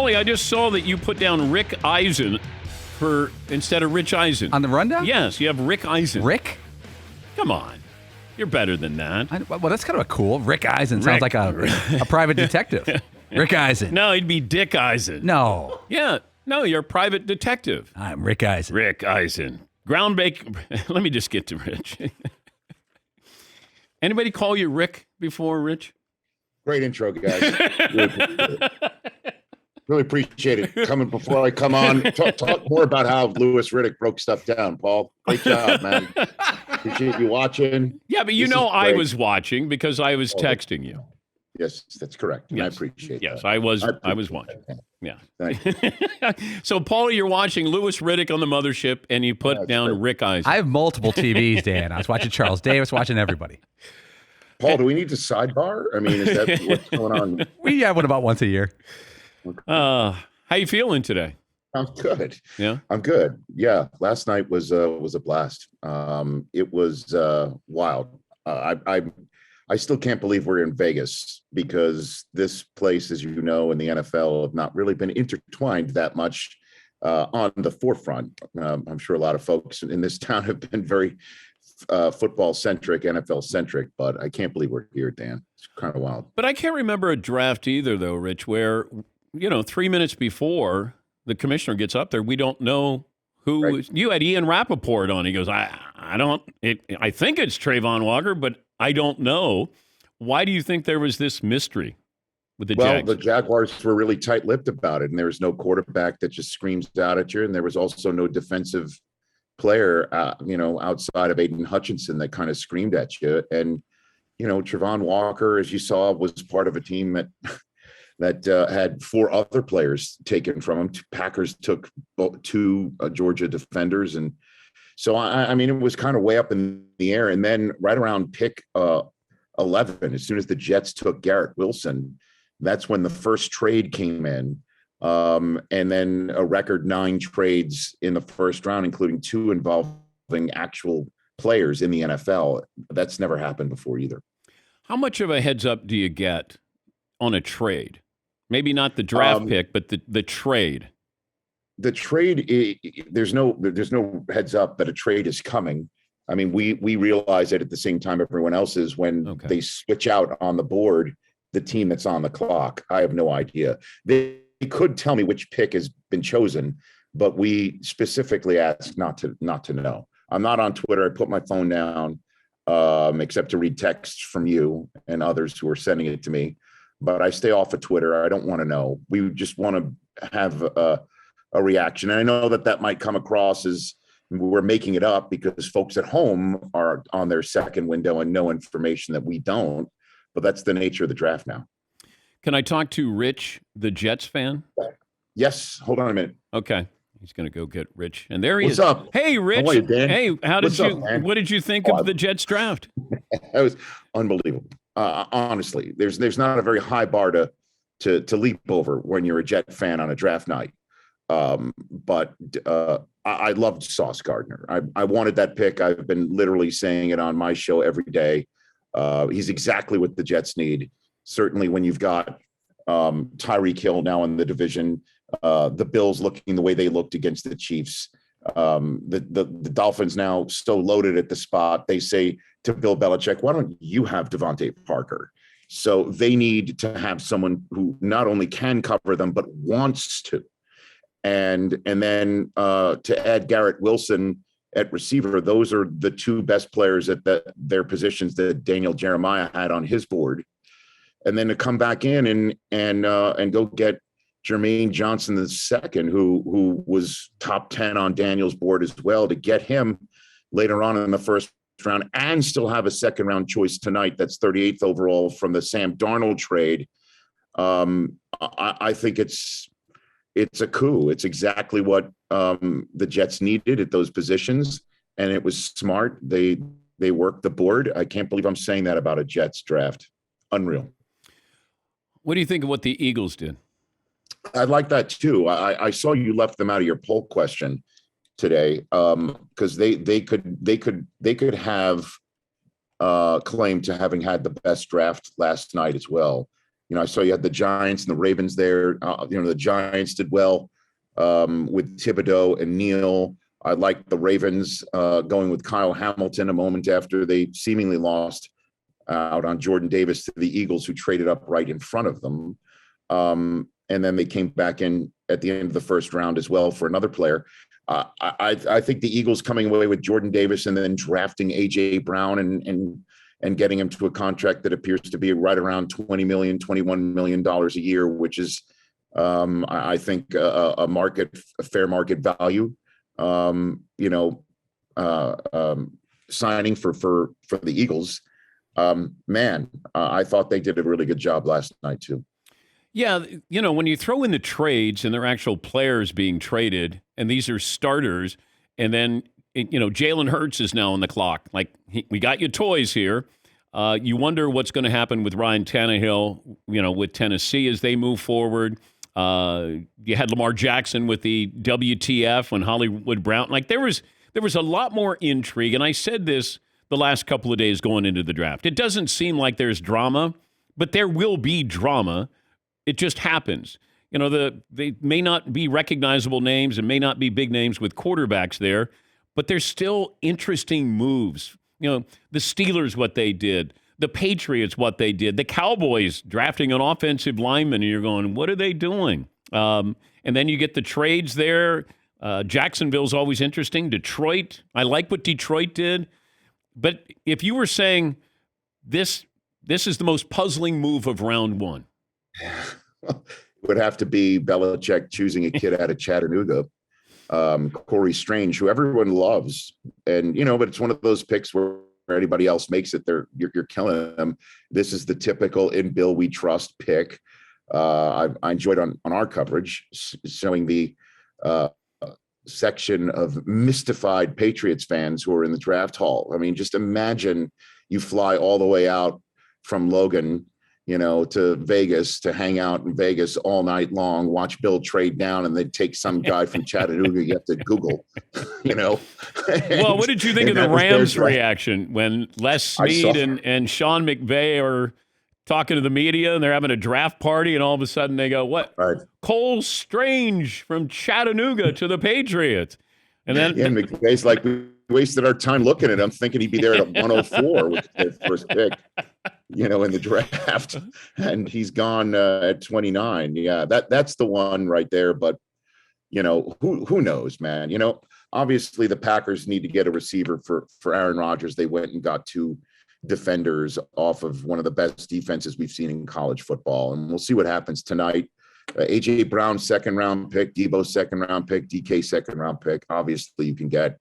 Paulie, I just saw that you put down Rick Eisen instead of Rich Eisen. On the rundown? Yes, you have Rick Eisen. Rick? Come on. You're better than that. Well, that's kind of a cool. Rick Eisen sounds like a private detective. Rick Eisen. No, he'd be Dick Eisen. No. Yeah. No, you're a private detective. I'm Rick Eisen. Rick Eisen. Let me just get to Rich. Anybody call you Rick before, Rich? Great intro, guys. Really appreciate it. Coming before I come on, talk more about how Louis Riddick broke stuff down, Paul. Great job, man. Appreciate you watching. Yeah, but I was watching because I was texting you. Yes, that's correct. Yes. I appreciate that. Yes, I was watching. That. Yeah. Thank you. So, Paul, you're watching Louis Riddick on the mothership, and you put down great. Rick Eisen. I have multiple TVs, Dan. I was watching Charles Davis, watching everybody. Paul, do we need to sidebar? I mean, is that what's going on? We have one about once a year. How you feeling today? I'm good. Yeah, I'm good. Yeah, last night was a blast. It was wild. I still can't believe we're in Vegas because this place, as you know, and the NFL have not really been intertwined that much on the forefront. I'm sure a lot of folks in this town have been very football centric, NFL centric, but I can't believe we're here, Dan. It's kind of wild. But I can't remember a draft either, though, Rich, where 3 minutes before the commissioner gets up there, we don't know who. Right. You had Ian Rappaport on. He goes, I think it's Trayvon Walker, but I don't know. Why do you think there was this mystery with the Jags? Well, the Jaguars were really tight-lipped about it, and there was no quarterback that just screams out at you, and there was also no defensive player, outside of Aiden Hutchinson that kind of screamed at you. And, Trayvon Walker, as you saw, was part of a team that had 4 other players taken from him. Packers took 2 Georgia defenders. And so, I mean, it was kind of way up in the air. And then right around pick 11, as soon as the Jets took Garrett Wilson, that's when the first trade came in. And then a record 9 trades in the first round, including 2 involving actual players in the NFL. That's never happened before either. How much of a heads up do you get on a trade? Maybe not the draft pick, but the trade. The trade, there's no heads up that a trade is coming. I mean, we realize it at the same time everyone else is when they switch out on the board the team that's on the clock. I have no idea. They could tell me which pick has been chosen, but we specifically ask not to know. I'm not on Twitter. I put my phone down, except to read texts from you and others who are sending it to me. But I stay off of Twitter. I don't want to know. We just want to have a reaction. And I know that might come across as we're making it up because folks at home are on their second window and know information that we don't. But that's the nature of the draft now. Can I talk to Rich, the Jets fan? Yes. Hold on a minute. Okay. He's going to go get Rich. And there he is. What's up? Hey, Rich. How are you, Dan? Hey, what did you think of the Jets draft? That was unbelievable. Honestly, there's not a very high bar to leap over when you're a Jet fan on a draft night. But I loved Sauce Gardner. I wanted that pick. I've been literally saying it on my show every day. He's exactly what the Jets need. Certainly when you've got Tyreek Hill now in the division, the Bills looking the way they looked against the Chiefs, the Dolphins now so loaded at the spot. They say to Bill Belichick, why don't you have Devontae Parker? So they need to have someone who not only can cover them, but wants to. And then to add Garrett Wilson at receiver, those are the 2 best players at their positions that Daniel Jeremiah had on his board. And then to come back in and go get Jermaine Johnson II, who was top 10 on Daniel's board as well, to get him later on in the first round and still have a second round choice tonight. That's 38th overall from the Sam Darnold trade. I think it's a coup. It's exactly what the Jets needed at those positions, and it was smart. They worked the board. I can't believe I'm saying that about a Jets draft. Unreal. What do you think of what the Eagles did? I like that too. I saw you left them out of your poll question today because they could have claim to having had the best draft last night as well. I saw you had the Giants and the Ravens there. The Giants did well with Thibodeau and Neal. I like the Ravens going with Kyle Hamilton a moment after they seemingly lost out on Jordan Davis to the Eagles, who traded up right in front of them. And then they came back in at the end of the first round as well for another player. I think the Eagles coming away with Jordan Davis and then drafting A.J. Brown and getting him to a contract that appears to be right around $20 million, $21 million a year, which is, I think, a fair market value. Signing for the Eagles. I thought they did a really good job last night too. Yeah, when you throw in the trades and they're actual players being traded, and these are starters, and then, Jalen Hurts is now on the clock. Like, we got your toys here. You wonder what's going to happen with Ryan Tannehill, with Tennessee as they move forward. You had Lamar Jackson with the WTF when Hollywood Brown. Like, there was a lot more intrigue, and I said this the last couple of days going into the draft. It doesn't seem like there's drama, but there will be drama. It just happens. They may not be recognizable names and may not be big names with quarterbacks there, but there's still interesting moves. The Steelers, what they did, the Patriots, what they did, the Cowboys drafting an offensive lineman, and you're going, what are they doing? And then you get the trades there. Jacksonville's always interesting. Detroit, I like what Detroit did. But if you were saying this is the most puzzling move of round one. It would have to be Belichick choosing a kid out of Chattanooga, Corey Strange, who everyone loves. And, but it's one of those picks where anybody else makes it, you're killing them. This is the typical in Bill we trust pick. I enjoyed on our coverage showing the section of mystified Patriots fans who are in the draft hall. I mean, just imagine you fly all the way out from Logan, to Vegas to hang out in Vegas all night long, watch Bill trade down, and they'd take some guy from Chattanooga. You have to Google, Well, what did you think of the Rams' reaction when Les Snead and Sean McVay are talking to the media and they're having a draft party, and all of a sudden they go, what? Right. Cole Strange from Chattanooga to the Patriots. And then McVay's like, we wasted our time looking at him, thinking he'd be there at 104 with their first pick, in the draft, and he's gone at 29. Yeah, that's the one right there. But who knows, man? Obviously the Packers need to get a receiver for Aaron Rodgers. They went and got two defenders off of one of the best defenses we've seen in college football, and we'll see what happens tonight. A.J. Brown, second-round pick, Debo, second-round pick, DK, second-round pick. Obviously, you can get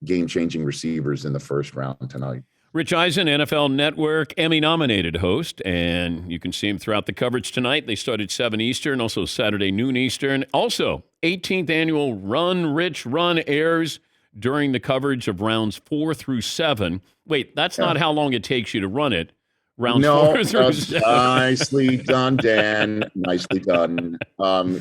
game-changing receivers in the first round tonight. Rich Eisen, NFL Network, Emmy-nominated host, and you can see him throughout the coverage tonight. They start at 7 Eastern, also Saturday, noon Eastern. Also, 18th annual Run, Rich, Run airs during the coverage of rounds 4 through 7. Wait, that's not how long it takes you to run it. Rounds 4 through 7. Nicely done, Dan. Nicely done.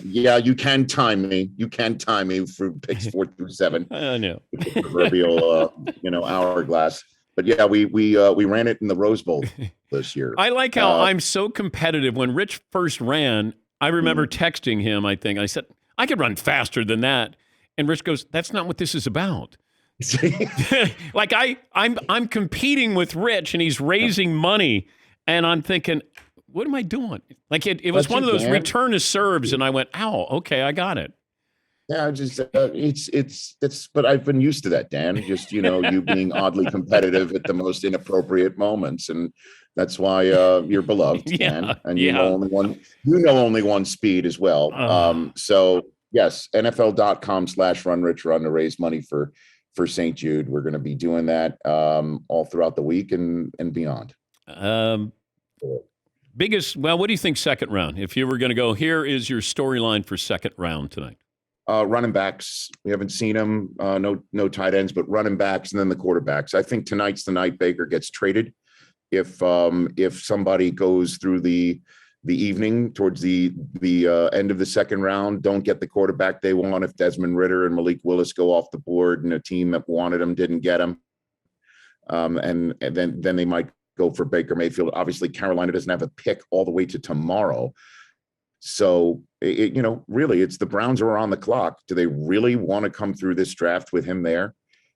You can time me. You can time me for picks 4 through 7. I know. The proverbial, hourglass. But yeah, we ran it in the Rose Bowl this year. I like how I'm so competitive. When Rich first ran, I remember texting him. I said, I could run faster than that, and Rich goes, "That's not what this is about." Like I'm competing with Rich, and he's raising money, and I'm thinking, what am I doing? Like it was one of those return to serves, and I went, "Ow, okay, I got it." Yeah, just it's. But I've been used to that, Dan. Just you being oddly competitive at the most inappropriate moments, and that's why you're beloved, Dan. And you know only one speed as well. So yes, NFL.com/runrichrun to raise money for St. Jude. We're going to be doing that all throughout the week and beyond. What do you think second round? If you were going to go, here is your storyline for second round tonight. Running backs, we haven't seen them. No tight ends, but running backs, and then the quarterbacks. I think tonight's the night Baker gets traded. If somebody goes through the evening towards the end of the second round, don't get the quarterback they want. If Desmond Ridder and Malik Willis go off the board, and a team that wanted them didn't get them, and then they might go for Baker Mayfield. Obviously, Carolina doesn't have a pick all the way to tomorrow. So, really, it's the Browns who are on the clock. Do they really want to come through this draft with him there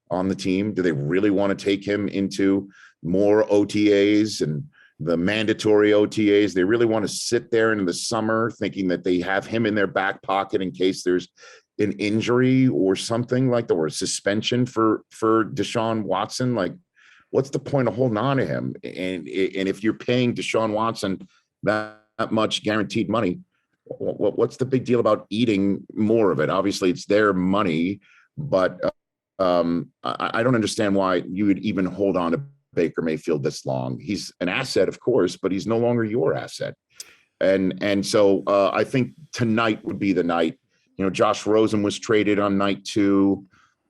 on the team? Do they really want to take him into more OTAs and the mandatory OTAs? They really want to sit there in the summer thinking that they have him in their back pocket in case there's an injury or something like that, or a suspension for Deshaun Watson? Like, what's the point of holding on to him? And if you're paying Deshaun Watson that much guaranteed money, what's the big deal about eating more of it? Obviously, it's their money, but I don't understand why you would even hold on to Baker Mayfield this long. He's an asset, of course, but he's no longer your asset. And so I think tonight would be the night. Josh Rosen was traded on night 2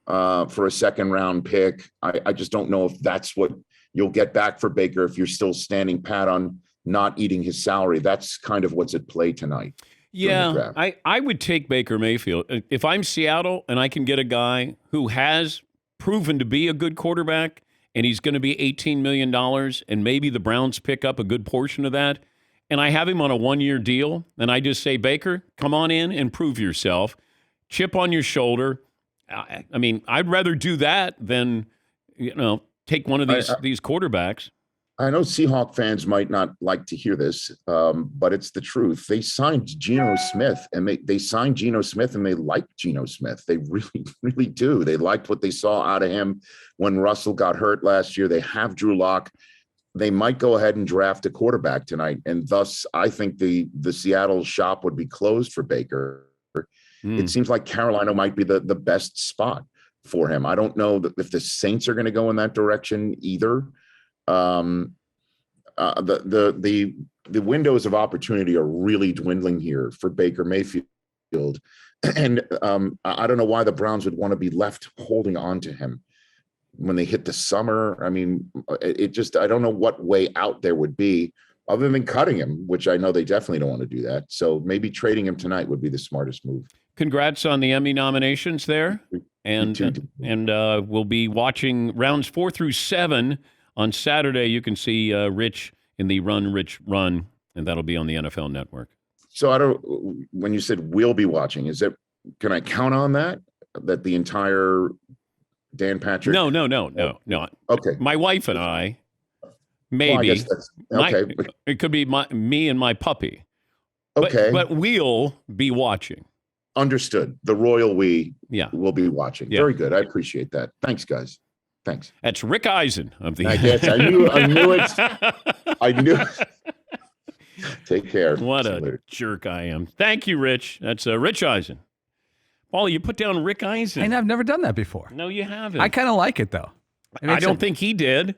for a second-round pick. I just don't know if that's what you'll get back for Baker if you're still standing pat on not eating his salary. That's kind of what's at play tonight. Yeah, I would take Baker Mayfield. If I'm Seattle and I can get a guy who has proven to be a good quarterback and he's going to be $18 million and maybe the Browns pick up a good portion of that, and I have him on a 1-year deal, and I just say, Baker, come on in and prove yourself. Chip on your shoulder. I mean, I'd rather do that than, take one of these quarterbacks. I know Seahawk fans might not like to hear this, but it's the truth. They signed Geno Smith, and they signed Geno Smith, and they like Geno Smith. They really, really do. They liked what they saw out of him when Russell got hurt last year. They have Drew Lock. They might go ahead and draft a quarterback tonight, and thus I think the Seattle shop would be closed for Baker. It seems like Carolina might be the best spot for him. I don't know if the Saints are going to go in that direction either. The windows of opportunity are really dwindling here for Baker Mayfield, and I don't know why the Browns would want to be left holding on to him when they hit the summer. I mean, I don't know what way out there would be other than cutting him, which I know they definitely don't want to do that. So maybe trading him tonight would be the smartest move. Congrats on the Emmy nominations there. And we'll be watching rounds 4 through 7 on Saturday. You can see Rich in the Run, Rich, Run, and that'll be on the NFL Network. So when you said we'll be watching, can I count on that the entire Dan Patrick? No. Okay. My wife and I, maybe. Well, okay. It could be me and my puppy. Okay. But we'll be watching. Understood. The royal we will be watching. Yeah. Very good. I appreciate that. Thanks, guys. Thanks. That's Rick Eisen of the. I guess I knew it. I knew it. Take care. What a jerk I am. Thank you, Rich. That's Rich Eisen. Paulie, you put down Rick Eisen. And I've never done that before. No, you haven't. I kind of like it, though. I don't think he did.